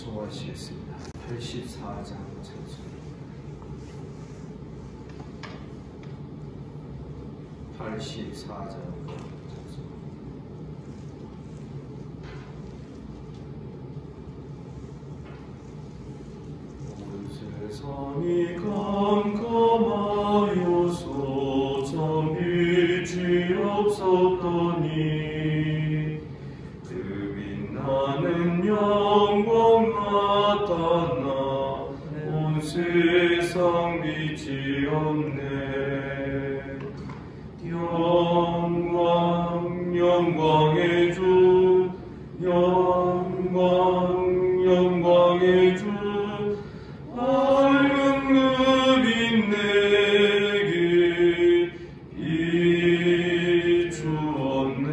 송하시겠습니다. 84장 찬송. 84장 찬송. 온 세상이 깜깜하여서 참 빛이 없었더니 그 빛나는 영광 나타나 온 세상 빛이 없네. 영광의 주, 영광의 주, 밝은 그 빛 내게 비추었네.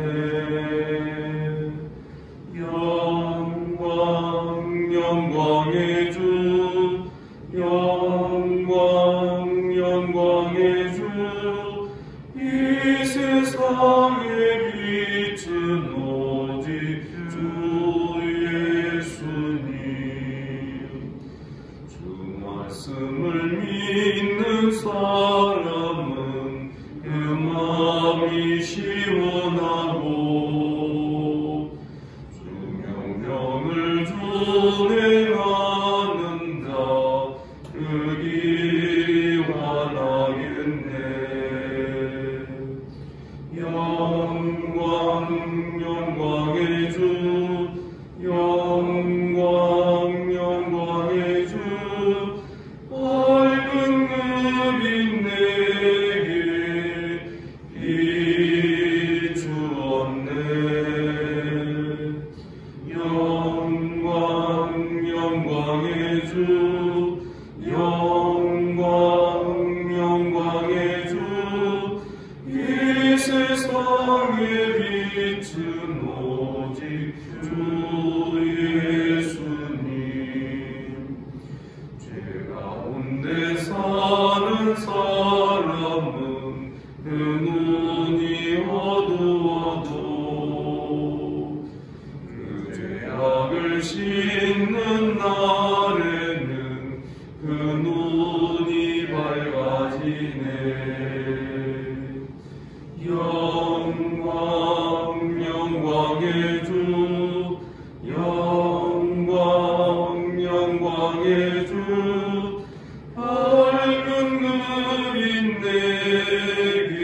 영광의 주, 영광의 주, 이 세상의 빛은 오직 주 예수님. 주 말씀을 믿는 사람은 그 마음이 시원하고 주 명령을 준행하는 자 그기 환하겠네. 영광의 주, 영광의 주, 밝은 그 빛 내게 비추었네. 영광의 주, 영광의 주, 이 세상의 빛은 오직 주 예수님. 죄 가운데 사는 사람은 그 눈이 어두워도 그 죄악을 씻는 날에는 그 눈이 밝아지네. 영광의 주, 영광의 주, 밝은 그 빛 내게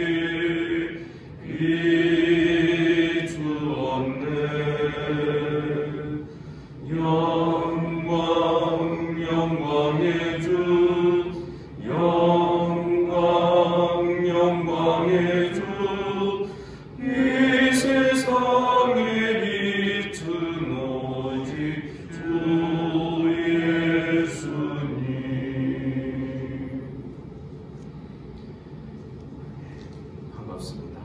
비추었네. 영광의 주, 영광의 주, 이 세상의 빛은 오직 주 예수님. 반갑습니다.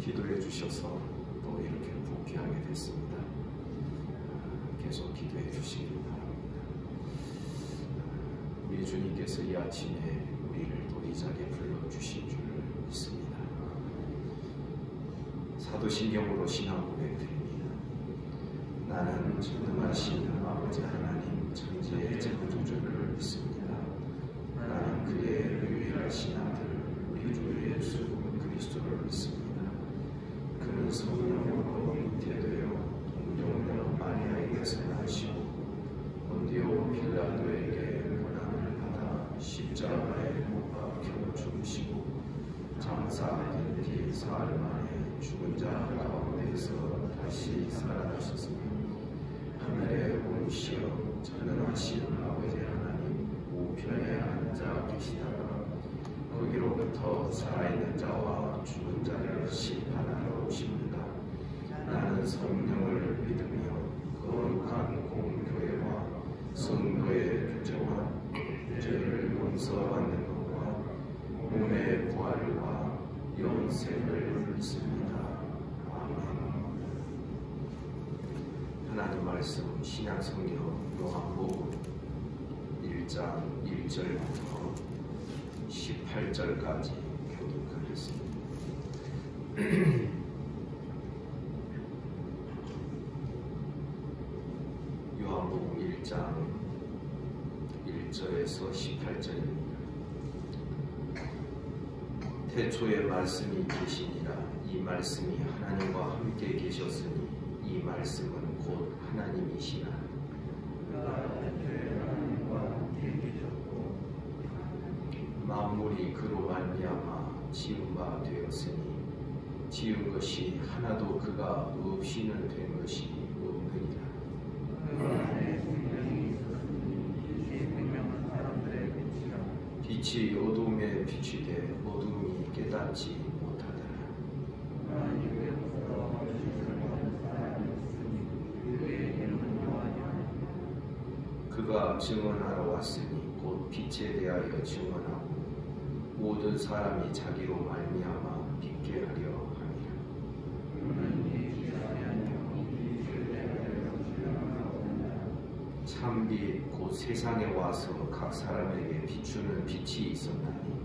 기도해 주셔서 또 이렇게 복귀하게 됐습니다. 계속 기도해 주시기 바랍니다. 우리 주님께서 이 아침에 우리를 또 이 자리에 불러주신 줄 믿습니다. 사도신경으로 신앙 고백드립니다. 나는 전능하신 아버지 하나님 천지의 창조주를 믿습니다. 나는 그의 유일하신 아들 우리 주 예수 그리스도를 믿습니다. 그는 성령으로 잉태되어 동정녀 마리아에게서 나시고 본디오 빌라도에게 고난을 받아 십자가에 못 박혀 죽으시고 장사된 뒤 사흘 만에 죽은 자 가운데서 다시 살아나셨으며 하늘에 오르시어 전능하신 아버지 하나님 우편에 앉아 계시다가 거기로부터 살아있는 자와 죽은 자를 심판하러 오십니다. 나는 성령을 믿으며 거룩한 공교회와 성도의 교제와 죄를 용서받는 것과 몸의 부활과 영생을 믿습니다. 아멘. 하나님 말씀 신약성경 요한복음 1장 1절부터 18절까지 교독하겠습니다. 요한복음 1장 1절에서 18절입니다. 태초에 말씀이 계시니라. 이 말씀이 하나님과 함께 계셨으니 이 말씀은 곧 하나님이시라. 만물이 그로 말미암아 지은 바 되었으니 지은 것이 하나도 그가 없이는 된 것이 없느니라. 빛이 어둠에 비추되 어둠이 깨닫지 못하더라. 그가 증언하러 왔으니 곧 빛에 대하여 증언하고 모든 사람이 자기로 말미암아 빛게 하려 함이라. 참빛 곧 세상에 와서 각 사람에게 비추는 빛이 있었나니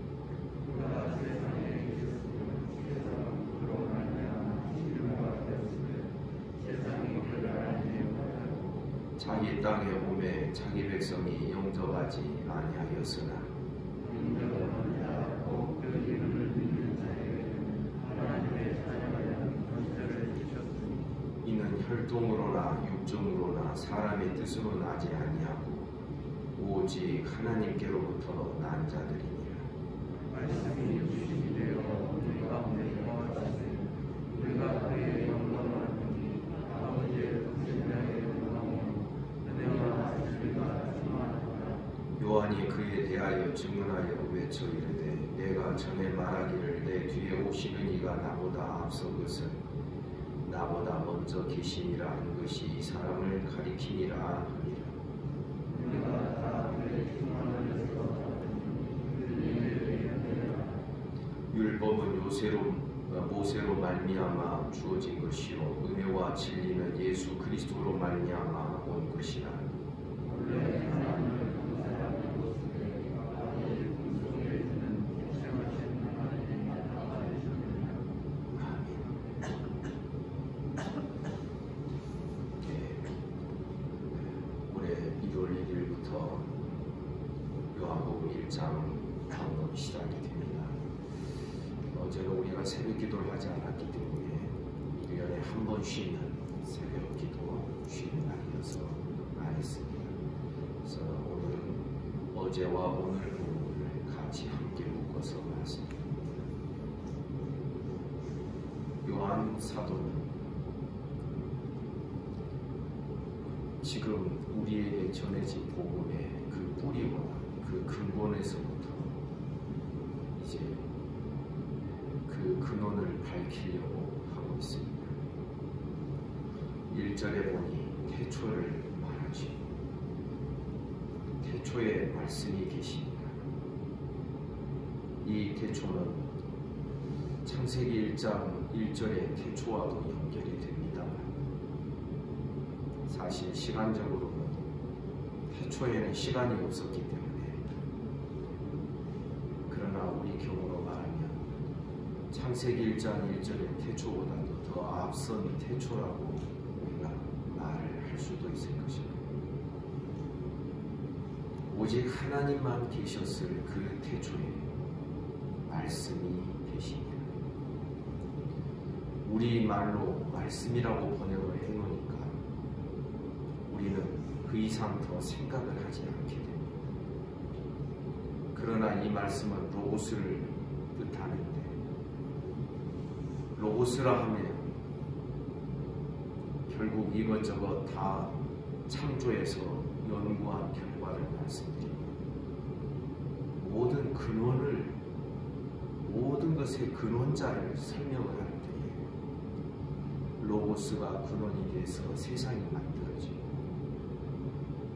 자기 땅에 오매 자기 백성이 영접하지 아니하였으나 이는 혈통으로나 육정으로나 사람의 뜻으로 나지 아니하고 오직 하나님께로부터 난 자들이니라. 요한이 그에 대하여 증언하여 외쳐 이르되 내가 전에 말하기를 내 뒤에 오시는 이가 나보다 앞선 것은 나보다 먼저 계심이라 하는 것이 이 사람을 가리키니라 하니라. 율법은 모세로 말미암아 주어진 것이요 은혜와 진리는 예수 그리스도로 말미암아 온 것이라. 요한복음 1장 방금 시작이 됩니다. 어제는 우리가 새벽 기도를 하지 않았기 때문에 1년에 한 번 쉬는 새벽 기도 쉬는 날이어서 안 했습니다. 그래서 오늘은 어제와 오늘 부분을 같이 함께 묶어서 말씀드립니다. 요한 사도는 지금 우리에게 전해진 복음의 그 뿌리와 그 근본에서부터 이제 그 근원을 밝히려고 하고 있습니다. 1절에 보니 태초를 말하지. 태초에 말씀이 계십니다. 이 태초는 창세기 1장 1절의 태초와도 연결이 됩니다. 사실 시간적으로는 태초에는 시간이 없었기 때문에 그러나 우리 경우로 말하면 창세기 1장 1절의 태초보다도 더 앞선 태초라고 우리가 말을 할 수도 있을 것입니다. 오직 하나님만 계셨을 그 태초에 말씀이 계십니다. 우리 말로 말씀이라고 번역을 해놓으니까 우리는 그 이상 더 생각을 하지 않게 됩니다. 그러나 이 말씀은 로고스를 뜻하는데 로고스라 하면 결국 이것저것 다 창조해서 연구한 결과를 말씀드립니다. 모든 근원을 모든 것의 근원자를 설명을 할 때에 로고스가 근원이 돼서 세상이 만들어지고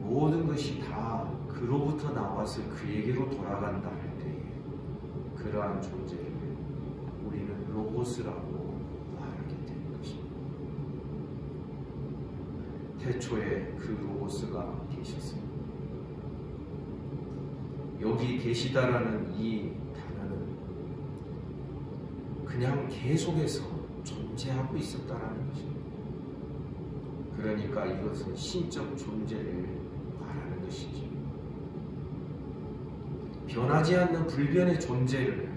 모든 것이 다 그로부터 나와서 그에게로 돌아간다 할 때에 그러한 존재를 우리는 로고스라고 말하게 되는 것입니다. 태초에 그 로고스가 계셨습니다. 여기 계시다라는 이 단어는 그냥 계속해서 존재하고 있었다라는 것입니다. 그러니까 이것은 신적 존재를 것이지. 변하지 않는 불변의 존재를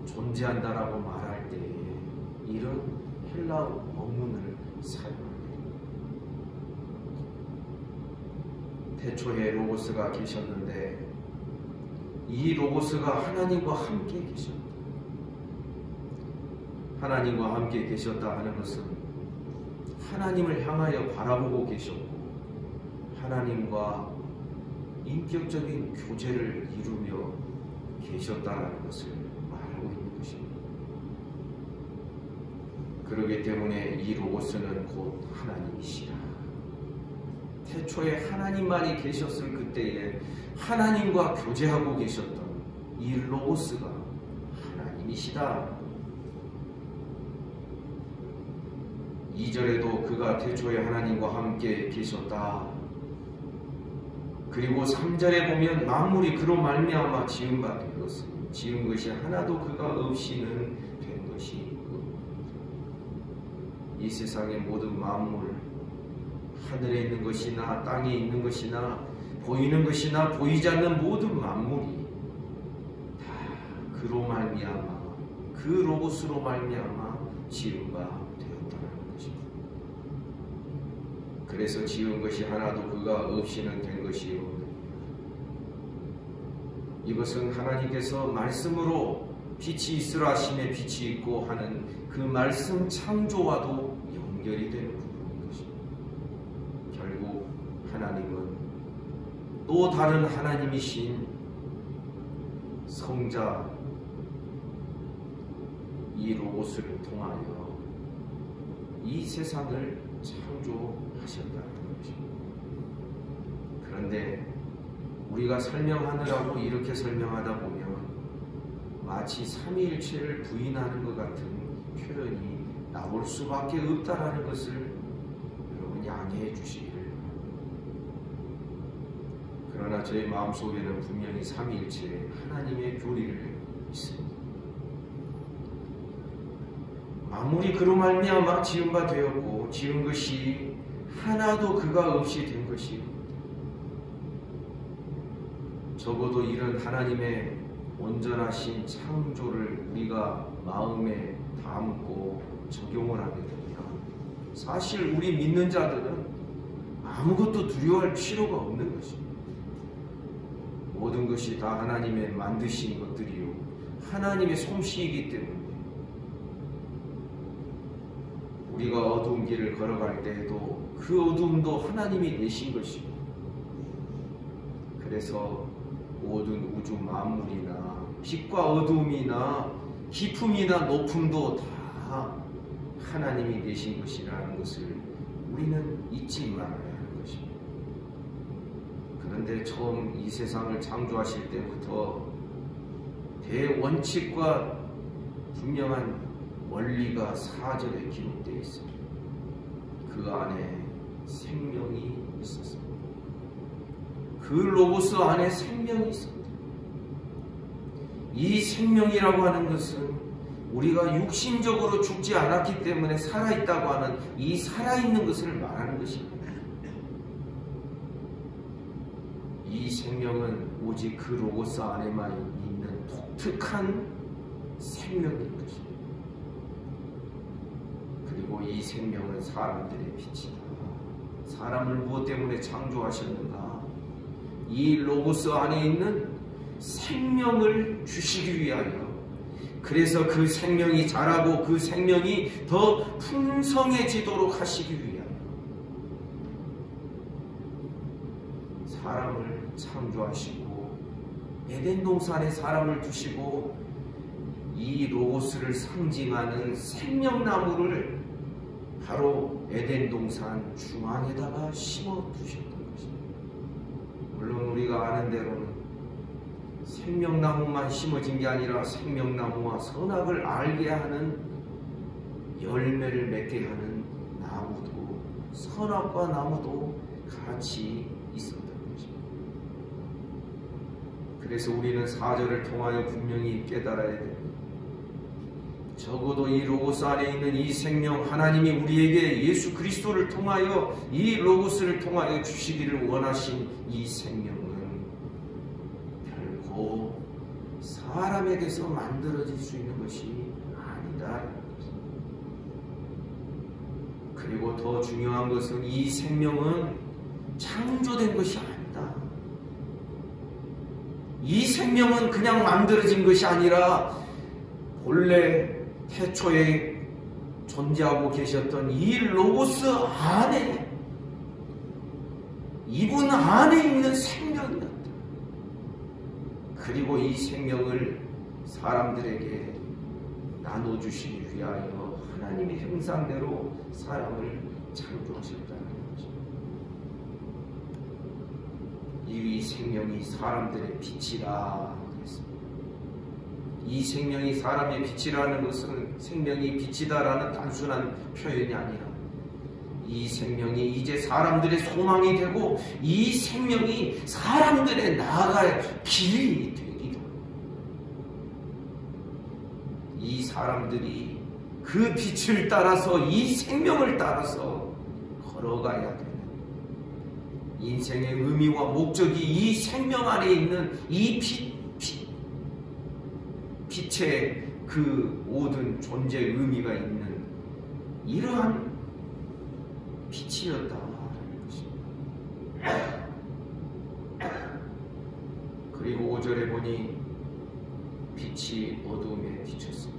존재한다라고 말할 때에 이런 헬라어 어문을 사용합니다. 태초에 로고스가 계셨는데 이 로고스가 하나님과 함께 계셨다. 하나님과 함께 계셨다 하는 것은 하나님을 향하여 바라보고 계셨고 하나님과 인격적인 교제를 이루며 계셨다는 것을 말하고 있는 것입니다. 그렇기 때문에 이 로고스는 곧 하나님이시다. 태초에 하나님만이 계셨을 그때에 하나님과 교제하고 계셨던 이 로고스가 하나님이시다. 2절에도 그가 태초에 하나님과 함께 계셨다. 그리고 3절에 보면 만물이 그로 말미암아 지은 바 되었으니 지은 것이 하나도 그가 없이는 된 것이 없느니라. 이 세상의 모든 만물, 하늘에 있는 것이나 땅에 있는 것이나 보이는 것이나 보이지 않는 모든 만물이 다 그로 말미암아 그 로고스로 말미암아 지은 바 되었다는 것입니다. 그래서 지은 것이 하나도 그가 없이는 된 것이 없느니라. 이것은 하나님께서 말씀으로 빛이 있으라 하심에 빛이 있고 하는 그 말씀 창조와도 연결이 되는 부분인 것입니다. 결국 하나님은 또 다른 하나님이신 성자 이 로고스를 통하여 이 세상을 창조하셨다는 것입니다. 그런데 우리가 설명하느라고 이렇게 설명하다 보면 마치 삼위일체를 부인하는 것 같은 표현이 나올 수밖에 없다라는 것을 여러분 양해해 주시기를 바랍니다. 그러나 저희 마음속에는 분명히 삼위일체의 하나님의 교리를 있습니다. 만물이 그로 말미암아 지은 바 되었고 지은 것이 하나도 그가 없이 된 것이 적어도 이런 하나님의 온전하신 창조를 우리가 마음에 담고 적용을 하게 되면 사실 우리 믿는 자들은 아무것도 두려워할 필요가 없는 것입니다. 모든 것이 다 하나님의 만드신 것들이요 하나님의 솜씨이기 때문에 우리가 어두운 길을 걸어갈 때에도 그 어두움도 하나님이 내신 것이고 그래서 모든 우주 만물이나 빛과 어두움이나 깊음이나 높음도 다 하나님이 내신 것이라는 것을 우리는 잊지 말아야 하는 것입니다. 그런데 처음 이 세상을 창조하실 때부터 대원칙과 분명한 원리가 4절에 기록되어 있습니다. 그 안에 생명이 있었습니다. 그 로고스 안에 생명이 있습니다. 이 생명이라고 하는 것은 우리가 육신적으로 죽지 않았기 때문에 살아있다고 하는 이 살아있는 것을 말하는 것입니다. 이 생명은 오직 그 로고스 안에만 있는 독특한 생명인 것입니다. 그리고 이 생명은 사람들의 빛이다. 사람을 무엇 때문에 창조하셨는가? 이 로고스 안에 있는 생명을 주시기 위하여 그래서 그 생명이 자라고 그 생명이 더 풍성해지도록 하시기 위하여 사람을 창조하시고 에덴 동산에 사람을 두시고 이 로고스를 상징하는 생명나무를 바로 에덴 동산 중앙에다가 심어 두셨던 것입니다. 물론 우리가 아는 대로는 생명나무만 심어진 게 아니라 생명나무와 선악을 알게 하는 열매를 맺게 하는 나무도 선악과 나무도 같이 있었던 것입니다. 그래서 우리는 4절을 통하여 분명히 깨달아야 됩니다. 적어도 이 로고스 안에 있는 이 생명, 하나님이 우리에게 예수 그리스도를 통하여 이 로고스를 통하여 주시기를 원하신 이 생명은 결코 사람에게서 만들어질 수 있는 것이 아니다. 그리고 더 중요한 것은 이 생명은 창조된 것이 아니다. 이 생명은 그냥 만들어진 것이 아니라 본래 태초에 존재하고 계셨던 이 로고스 안에, 이분 안에 있는 생명이었다. 그리고 이 생명을 사람들에게 나눠주시기 위하여 하나님의 형상대로 사람을 창조하셨다는 거죠. 이 생명이 사람들의 빛이라 그랬습니다. 이 생명이 사람의 빛이라는 것은 생명이 빛이다라는 단순한 표현이 아니라 이 생명이 이제 사람들의 소망이 되고 이 생명이 사람들의 나아갈 길이 되기도, 이 사람들이 그 빛을 따라서 이 생명을 따라서 걸어가야 되는 인생의 의미와 목적이 이 생명 안에 있는 이 빛의 그 모든 존재 의미가 있는 이러한 빛이었다라는 것입니다. 그리고 5절에 보니 빛이 어둠에 비쳤습니다.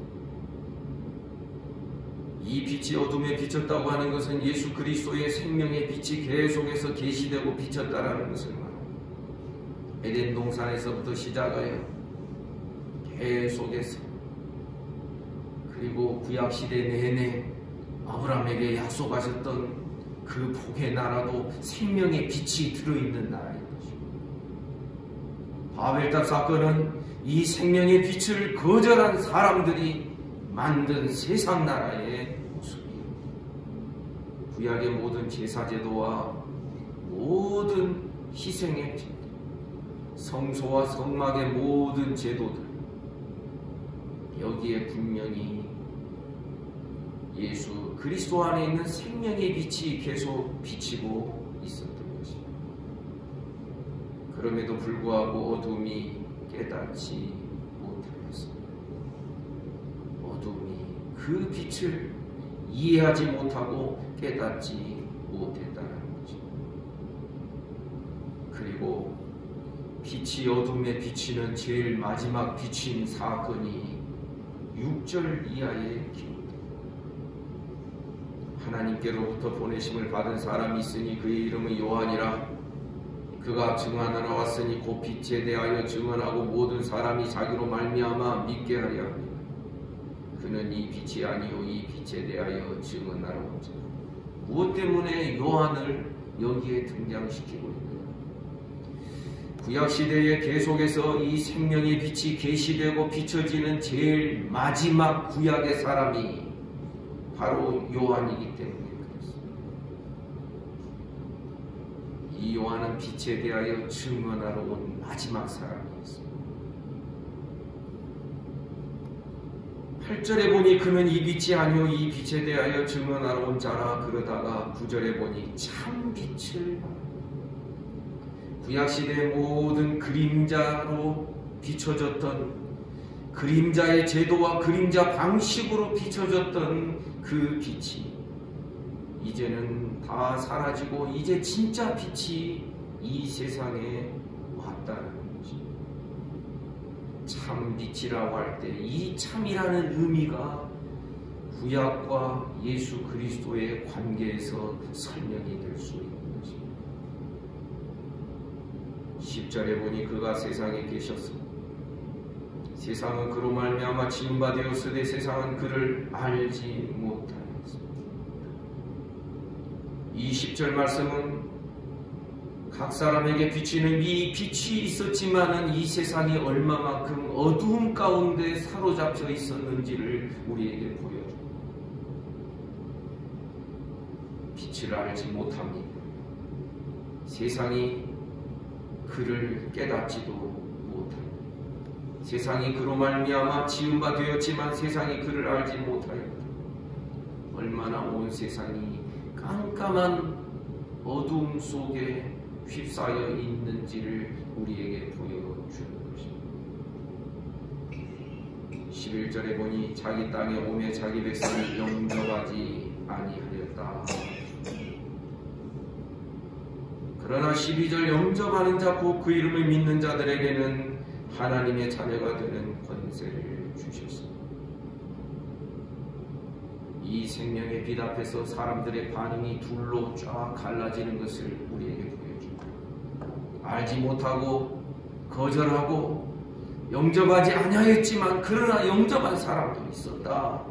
이 빛이 어둠에 비쳤다고 하는 것은 예수 그리스도의 생명의 빛이 계속해서 계시되고 비쳤다라는 것을 말합니다. 에덴 동산에서부터 시작하여 계속해서, 그리고 구약시대 내내 아브라함에게 약속하셨던 그 복의 나라도 생명의 빛이 들어있는 나라인 것입니다. 바벨탑 사건은 이 생명의 빛을 거절한 사람들이 만든 세상 나라의 모습이에요. 구약의 모든 제사제도와 모든 희생의 빛, 성소와 성막의 모든 제도들, 여기에 분명히 예수 그리스도 안에 있는 생명의 빛이 계속 비치고 있었던 것입니다. 그럼에도 불구하고 어둠이 깨닫지 못하였습니다. 어둠이 그 빛을 이해하지 못하고 깨닫지 못했다는 거죠. 그리고 빛이 어둠에 비치는 제일 마지막 비친 사건이 6절 이하의 기록입니다. 하나님께로부터 보내심을 받은 사람이 있으니 그의 이름은 요한이라. 그가 증언하러 왔으니 곧 빛에 대하여 증언하고 모든 사람이 자기로 말미암아 믿게 하려 합니다. 그는 이 빛이 아니요 이 빛에 대하여 증언하러 온 자. 무엇 때문에 요한을 여기에 등장시키고 있느냐? 구약시대에 계속해서 이 생명의 빛이 계시되고 비춰지는 제일 마지막 구약의 사람이 바로 요한이기 때문에 그렇습니다. 이 요한은 빛에 대하여 증언하러 온 마지막 사람이었습니다. 8절에 보니 그는 이 빛이 아니요 이 빛에 대하여 증언하러 온 자라. 그러다가 9절에 보니 참 빛을, 구약시대의 모든 그림자로 비춰졌던, 그림자의 제도와 그림자 방식으로 비춰졌던 그 빛이 이제는 다 사라지고 이제 진짜 빛이 이 세상에 왔다는 것이, 참 빛이라고 할 때 이 참이라는 의미가 구약과 예수 그리스도의 관계에서 설명이 될 수 있는 것입니다. 10절에 보니 그가 세상에 계셨으니 세상은 그로 말미암아 지은 바 되었으되 세상은 그를 알지 못하였습니다. 이 10절 말씀은 각 사람에게 비치는 이 빛이 있었지만은 이 세상이 얼마만큼 어두움 가운데 사로잡혀 있었는지를 우리에게 보여줍니다. 빛을 알지 못합니다. 세상이 그를 깨닫지도 못합니다. 세상이 그로 말미암아 지은 바 되었지만 세상이 그를 알지 못하였다. 얼마나 온 세상이 깜깜한 어둠 속에 휩싸여 있는지를 우리에게 보여주는 것입니다. 11절에 보니 자기 땅에 오매 자기 백성을 영접하지 아니하였다. 그러나 12절 영접하는 자 곧 그 이름을 믿는 자들에게는 하나님의 자녀가 되는 권세를 주셨습니다. 이 생명의 빛 앞에서 사람들의 반응이 둘로 쫙 갈라지는 것을 우리에게 보여줍니다. 알지 못하고 거절하고 영접하지 아니하였지만 그러나 영접한 사람도 있었다.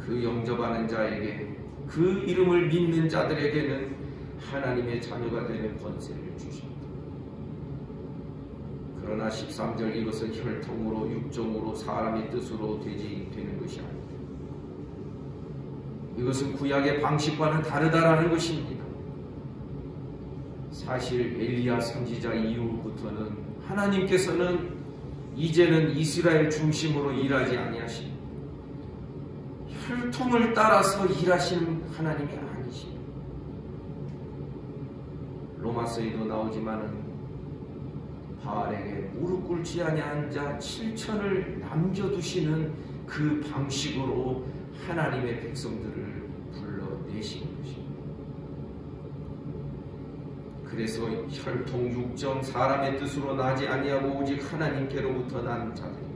그 영접하는 자에게, 그 이름을 믿는 자들에게는 하나님의 자녀가 되는 권세를 주십니다. 그러나 13절 이것은 혈통으로 육정으로 사람의 뜻으로 되는 것이 아닙니다. 이것은 구약의 방식과는 다르다라는 것입니다. 사실 엘리야 선지자 이후부터는 하나님께서는 이제는 이스라엘 중심으로 일하지 아니하십니다. 혈통을 따라서 일하시는 하나님이 아니십니다. 로마서에도 나오지만은 바알에게 무릎 꿇지 아니한 자 7천을 남겨두시는 그 방식으로 하나님의 백성들을 불러내시는 것입니다. 그래서 혈통 육정 사람의 뜻으로 나지 아니하고 오직 하나님께로부터 난 자들입니다.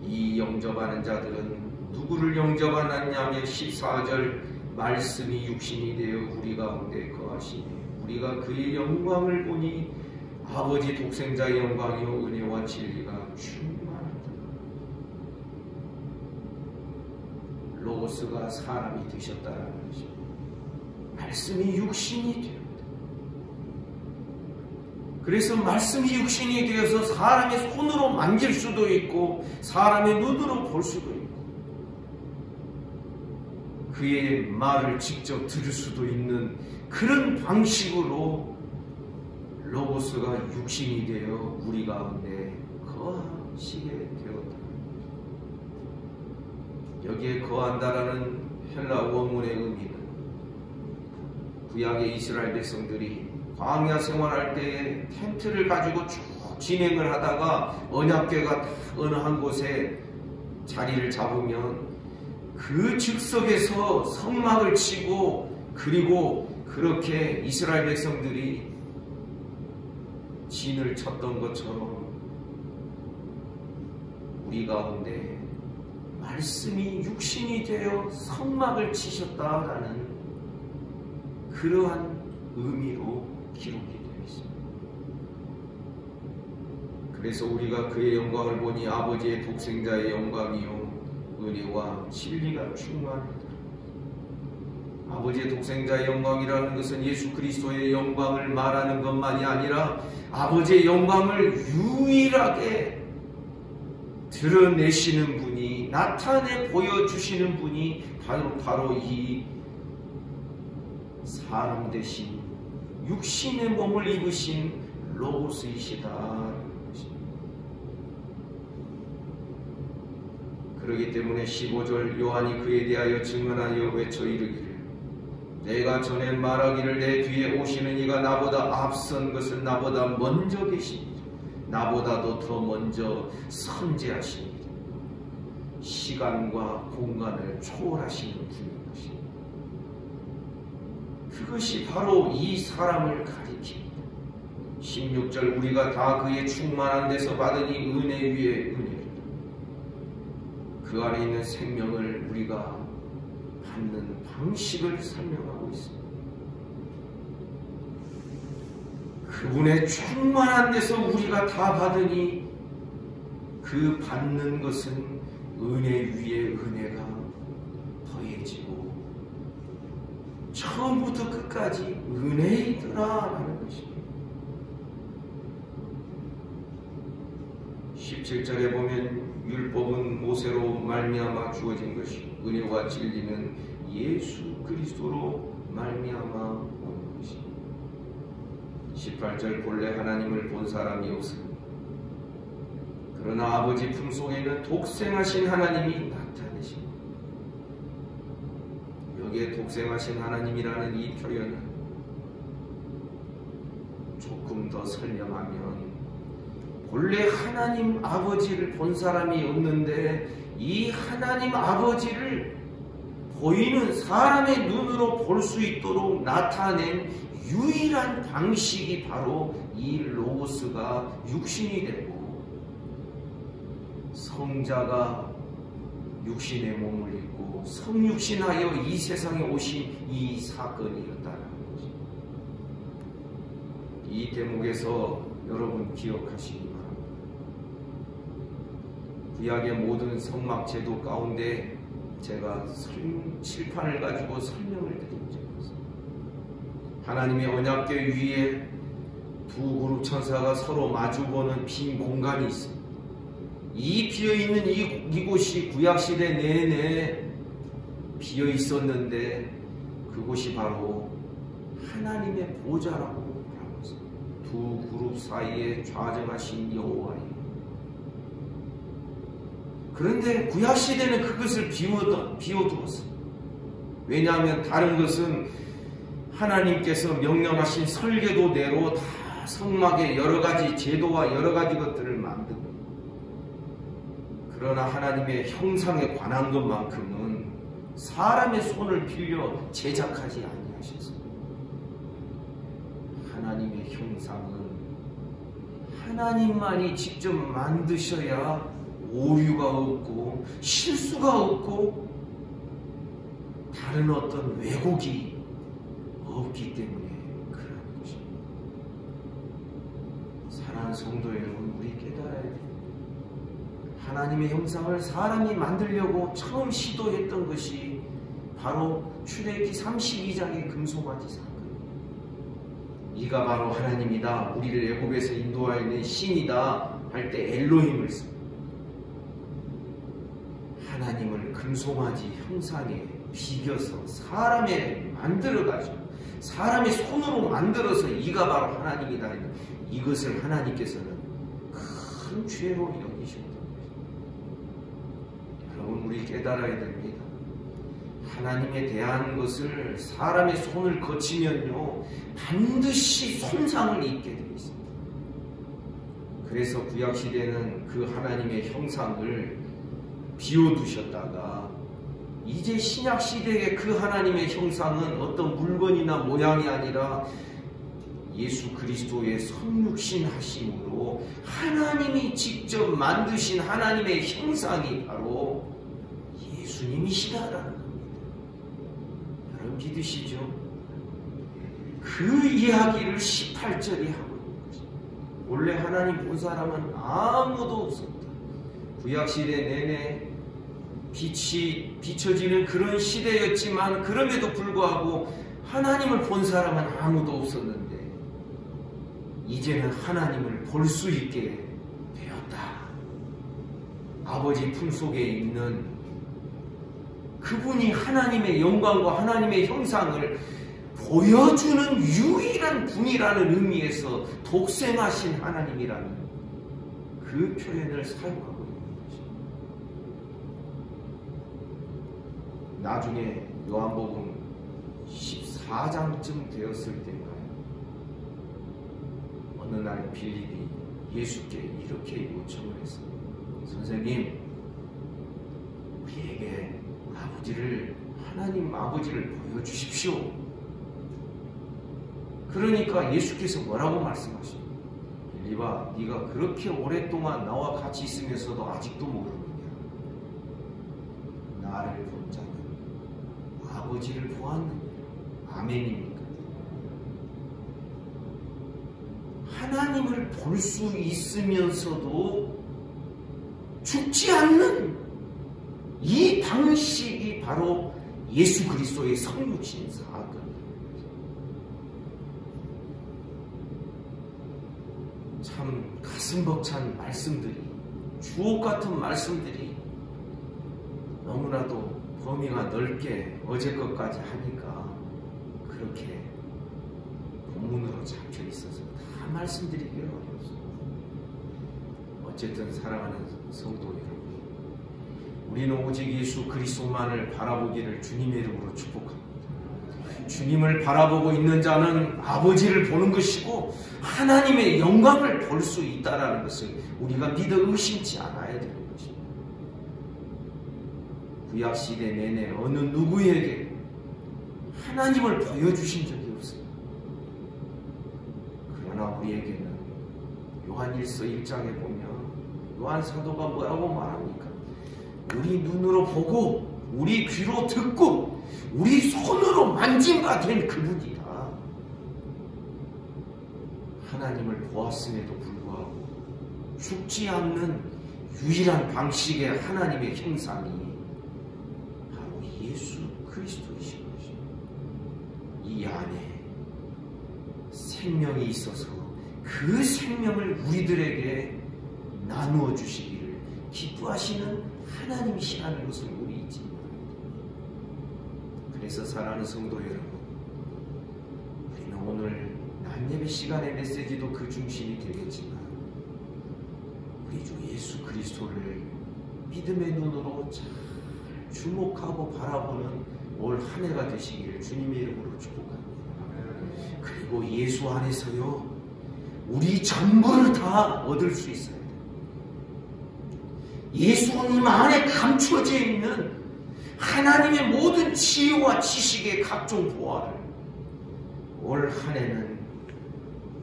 이 영접하는 자들은 누구를 영접하느냐면 14절 말씀이 육신이 되어 우리 가운데 거하시니 우리가 그의 영광을 보니 아버지 독생자의 영광이요 은혜와 진리가 충만하다. 로고스가 사람이 되셨다는 것입니다. 말씀이 육신이 되었다. 그래서 말씀이 육신이 되어서 사람의 손으로 만질 수도 있고 사람의 눈으로 볼 수도 있고 그의 말을 직접 들을 수도 있는 그런 방식으로 로고스가 육신이 되어 우리 가운데 거하시게 되었다. 여기에 거한다라는 헬라 원문의 의미는 구약의 이스라엘 백성들이 광야 생활할 때에 텐트를 가지고 쭉 진행을 하다가 언약궤가 어느 한 곳에 자리를 잡으면 그 즉석에서 성막을 치고 그리고 그렇게 이스라엘 백성들이 진을 쳤던 것처럼 우리 가운데 말씀이 육신이 되어 성막을 치셨다라는 그러한 의미로 기록이 되어 있습니다. 그래서 우리가 그의 영광을 보니 아버지의 독생자의 영광이요 은혜와 진리가 충만하다. 아버지의 독생자의 영광이라는 것은 예수 그리스도의 영광을 말하는 것만이 아니라 아버지의 영광을 유일하게 드러내시는 분이, 나타내 보여주시는 분이 바로 이 사람 대신 육신의 몸을 입으신 로고스이시다. 그렇기 때문에 15절 요한이 그에 대하여 증언하여 외쳐 이르기를 내가 전에 말하기를 내 뒤에 오시는 이가 나보다 앞선 것은 나보다 먼저 계시니라. 나보다도 더 먼저 선지하시니라. 시간과 공간을 초월하시는 분인 것입니다. 그것이 바로 이 사람을 가리킵니다. 16절 우리가 다 그의 충만한 데서 받으니 은혜 위에 은혜를 그 안에 있는 생명을 우리가 받는 방식을 설명하고 있습니다. 그분의 충만한 데서 우리가 다 받으니 그 받는 것은 은혜 위에 은혜가 더해지고 처음부터 끝까지 은혜이더라라는 것입니다. 17절에 보면 율법은 모세로 말미암아 주어진 것이 은혜와 진리는 예수 그리스도로 말미암아 온 것입니다. 18절 본래 하나님을 본 사람이 없으니 그러나 아버지 품속에는 독생하신 하나님이 나타내십니다. 여기에 독생하신 하나님이라는 이 표현은 조금 더 설명하면 본래 하나님 아버지를 본 사람이 없는데 이 하나님 아버지를 보이는 사람의 눈으로 볼 수 있도록 나타낸 유일한 방식이 바로 이 로고스가 육신이 되고 성자가 육신의 몸을 입고 성육신하여 이 세상에 오신 이 사건이었다는 것입니다. 이 대목에서 여러분 기억하시기 바랍니다. 구약의 모든 성막 제도 가운데 제가 칠판을 가지고 설명을 드린 적이 있습니다. 하나님의 언약궤 위에 두 그룹 천사가 서로 마주보는 빈 공간이 있습니다. 이 비어있는 이곳이 구약시대 내내 비어 있었는데 그곳이 바로 하나님의 보좌라고 말하고 있습니다. 두 그룹 사이에 좌정하신 여호와예요. 그런데 구약시대는 그것을 비워두었어요. 왜냐하면 다른 것은 하나님께서 명령하신 설계도대로 다 성막에 여러가지 제도와 여러가지 것들을 만들고, 그러나 하나님의 형상에 관한 것만큼은 사람의 손을 빌려 제작하지 아니하셨습니다. 하나님의 형상은 하나님만이 직접 만드셔야 오류가 없고 실수가 없고 다른 어떤 왜곡이 없기 때문에 그런 것입니다. 사랑하는 성도 여러분, 우리 깨달아야 돼요. 하나님의 형상을 사람이 만들려고 처음 시도했던 것이 바로 출애굽기 32장의 금송아지 사건. 이가 바로 하나님이다, 우리를 애굽에서 인도하는 신이다 할 때 엘로힘을 씁니다. 하나님을 금송아지 형상에 비겨서 사람에 만들어가지고 사람의 손으로 만들어서 이가 바로 하나님이다. 이것을 하나님께서는 큰 죄로 여기셨던 것입니다. 여러분, 우리 깨달아야 됩니다. 하나님에 대한 것을 사람의 손을 거치면요 반드시 손상을 입게 되어 있습니다. 그래서 구약시대는 그 하나님의 형상을 비워두셨다가 이제 신약시대의 그 하나님의 형상은 어떤 물건이나 모양이 아니라 예수 그리스도의 성육신 하심으로 하나님이 직접 만드신 하나님의 형상이 바로 예수님이시다라는 겁니다. 여러분 믿으시죠? 그 이야기를 18절이 하고 있는 것입니다. 원래 하나님 본 사람은 아무도 없었다. 구약시대 내내 빛이 비춰지는 그런 시대였지만 그럼에도 불구하고 하나님을 본 사람은 아무도 없었는데 이제는 하나님을 볼 수 있게 되었다. 아버지 품속에 있는 그분이 하나님의 영광과 하나님의 형상을 보여주는 유일한 분이라는 의미에서 독생하신 하나님이라는 그 표현을 사용하고 나중에 요한복음 14장쯤 되었을 때인가요? 어느 날 빌립이 예수께 이렇게 요청을 했습니다. 선생님, 우리에게 아버지를, 하나님 아버지를 보여주십시오. 그러니까 예수께서 뭐라고 말씀하십니까? 빌립아, 네가 그렇게 오랫동안 나와 같이 있으면서도 아직도 모르느냐? 나를 본 자는 아버지를 보았느냐? 아멘입니까? 하나님을 볼 수 있으면서도 죽지 않는 이 방식이 바로 예수 그리스도의 성육신 사건입니다. 참 가슴 벅찬 말씀들이, 주옥 같은 말씀들이 너무나도 범위가 넓게 어제 것까지 하니까 그렇게 본문으로 잡혀 있어서 다 말씀드리기가 어렵습니다. 어쨌든 사랑하는 성도 여러분, 우리는 오직 예수 그리스도만을 바라보기를 주님의 이름으로 축복합니다. 주님을 바라보고 있는 자는 아버지를 보는 것이고 하나님의 영광을 볼 수 있다는 것을 우리가 믿어 의심치 않아야 되는 것입니다. 구약시대 내내 어느 누구에게 하나님을 보여주신 적이 없습니다. 그러나 우리에게는 요한일서 1장에 보면 요한 사도가 뭐라고 말합니까? 우리 눈으로 보고 우리 귀로 듣고 우리 손으로 만진 바 된 그분이다. 하나님을 보았음에도 불구하고 죽지 않는 유일한 방식의 하나님의 형상이 바로 예수 그리스도이신 것입니다. 이 안에 생명이 있어서 그 생명을 우리들에게 나누어 주시기를 기뻐하시는 하나님이시라는 것을 우리 잊지 말아야 됩니다. 그래서 사랑하는 성도 여러분, 우리는 오늘 낮예배 시간의 메시지도 그 중심이 되겠지만 우리 주 예수 그리스도를 믿음의 눈으로 잘 주목하고 바라보는 올 한 해가 되시기를 주님의 이름으로 축복합니다. 그리고 예수 안에서요, 우리 전부를 다 얻을 수 있어야 돼요. 예수님 안에 감추어져 있는 하나님의 모든 지혜와 지식의 각종 보화를 올 한 해는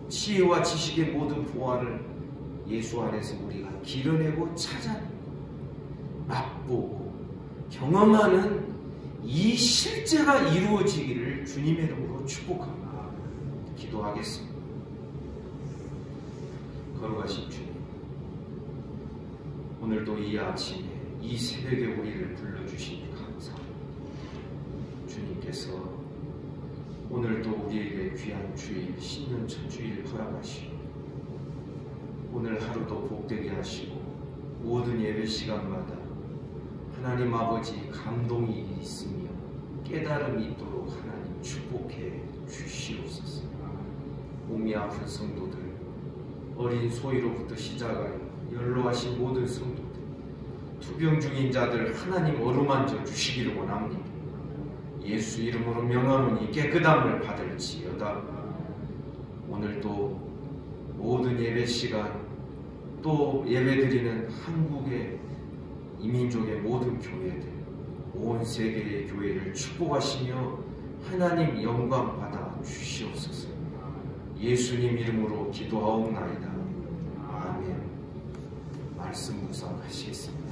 지혜와 지식의 모든 보화를 예수 안에서 우리가 길어내고 찾아내고 맛보고 경험하는 이 실제가 이루어지기를 주님의 이름으로 축복합니다. 기도하겠습니다. 거룩하신 주님, 오늘도 이 아침에 이 새벽에 우리를 불러주시니 감사합니다. 주님께서 오늘도 우리에게 귀한 주일, 신년 첫 주일 허락하시고 오늘 하루도 복되게 하시고 모든 예배 시간마다 하나님 아버지 감동이 있으며 깨달음이 있도록 하나님 축복해 주시옵소서. 몸이 아픈 성도들, 어린 소위로부터 시작하여 연로하신 모든 성도들, 투병 중인 자들 하나님 어루만져 주시기를 원합니다. 예수 이름으로 명하노니 깨끗함을 받을지어다. 오늘도 모든 예배 시간 또 예배드리는 한국의 이민족의 모든 교회들, 온 세계의 교회를 축복하시며 하나님 영광 받아 주시옵소서. 예수님 이름으로 기도하옵나이다. 아멘. 말씀 묵상하시겠습니다.